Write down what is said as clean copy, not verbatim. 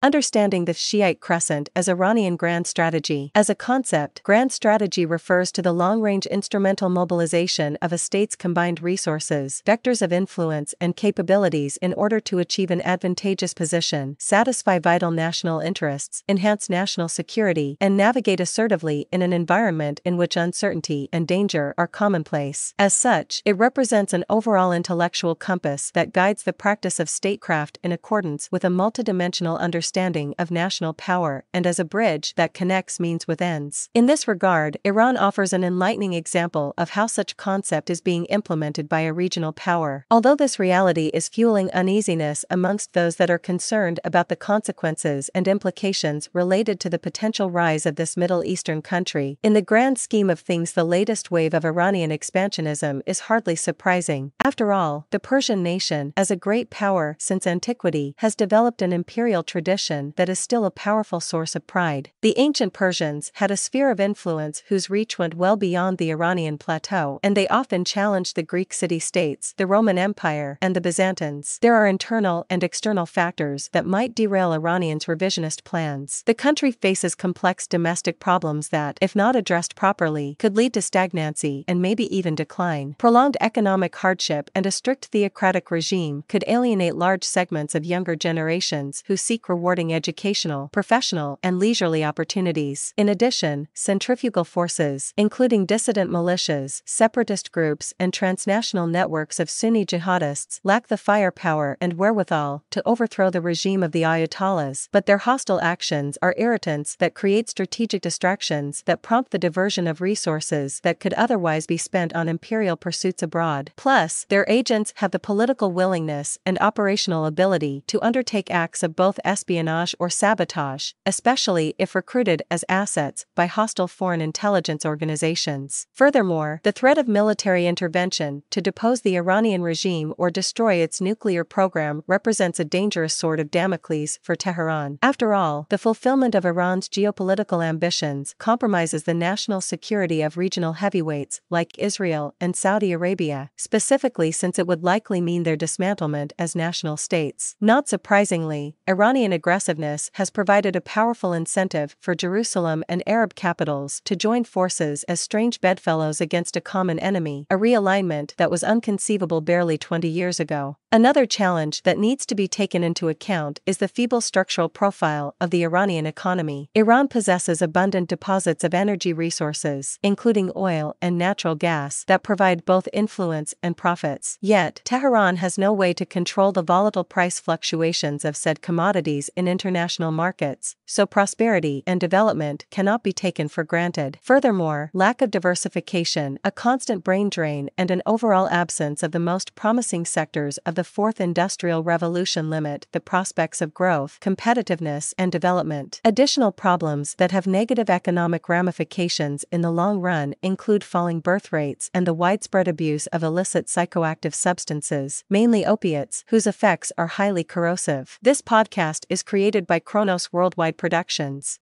Understanding the Shiite Crescent as Iranian Grand Strategy. As a concept, Grand Strategy refers to the long-range instrumental mobilization of a state's combined resources, vectors of influence and capabilities in order to achieve an advantageous position, satisfy vital national interests, enhance national security, and navigate assertively in an environment in which uncertainty and danger are commonplace. As such, it represents an overall intellectual compass that guides the practice of statecraft in accordance with a multidimensional understanding of national power and as a bridge that connects means with ends. In this regard, Iran offers an enlightening example of how such concept is being implemented by a regional power. Although this reality is fueling uneasiness amongst those that are concerned about the consequences and implications related to the potential rise of this Middle Eastern country, in the grand scheme of things the latest wave of Iranian expansionism is hardly surprising. After all, the Persian nation, as a great power since antiquity, has developed an imperial tradition that is still a powerful source of pride. The ancient Persians had a sphere of influence whose reach went well beyond the Iranian plateau, and they often challenged the Greek city-states, the Roman Empire, and the Byzantines. There are internal and external factors that might derail Iranians' revisionist plans. The country faces complex domestic problems that, if not addressed properly, could lead to stagnancy and maybe even decline. Prolonged economic hardship and a strict theocratic regime could alienate large segments of younger generations who seek rewarding educational, professional, and leisurely opportunities. In addition, centrifugal forces, including dissident militias, separatist groups, and transnational networks of Sunni jihadists, lack the firepower and wherewithal to overthrow the regime of the Ayatollahs, but their hostile actions are irritants that create strategic distractions that prompt the diversion of resources that could otherwise be spent on imperial pursuits abroad. Plus, their agents have the political willingness and operational ability to undertake acts of both espionage or sabotage, especially if recruited as assets by hostile foreign intelligence organizations. Furthermore, the threat of military intervention to depose the Iranian regime or destroy its nuclear program represents a dangerous sword of Damocles for Tehran. After all, the fulfillment of Iran's geopolitical ambitions compromises the national security of regional heavyweights like Israel and Saudi Arabia, specifically since it would likely mean their dismantlement as national states. Not surprisingly, Iranian aggressiveness has provided a powerful incentive for Jerusalem and Arab capitals to join forces as strange bedfellows against a common enemy, a realignment that was unconceivable barely 20 years ago. Another challenge that needs to be taken into account is the feeble structural profile of the Iranian economy. Iran possesses abundant deposits of energy resources, including oil and natural gas, that provide both influence and profits. Yet, Tehran has no way to control the volatile price fluctuations of said commodities in international markets, so prosperity and development cannot be taken for granted. Furthermore, lack of diversification, a constant brain drain, and an overall absence of the most promising sectors of the Fourth Industrial Revolution limit the prospects of growth, competitiveness, and development. Additional problems that have negative economic ramifications in the long run include falling birth rates and the widespread abuse of illicit psychoactive substances, mainly opiates, whose effects are highly corrosive. This podcast is created by Kronos Worldwide Productions.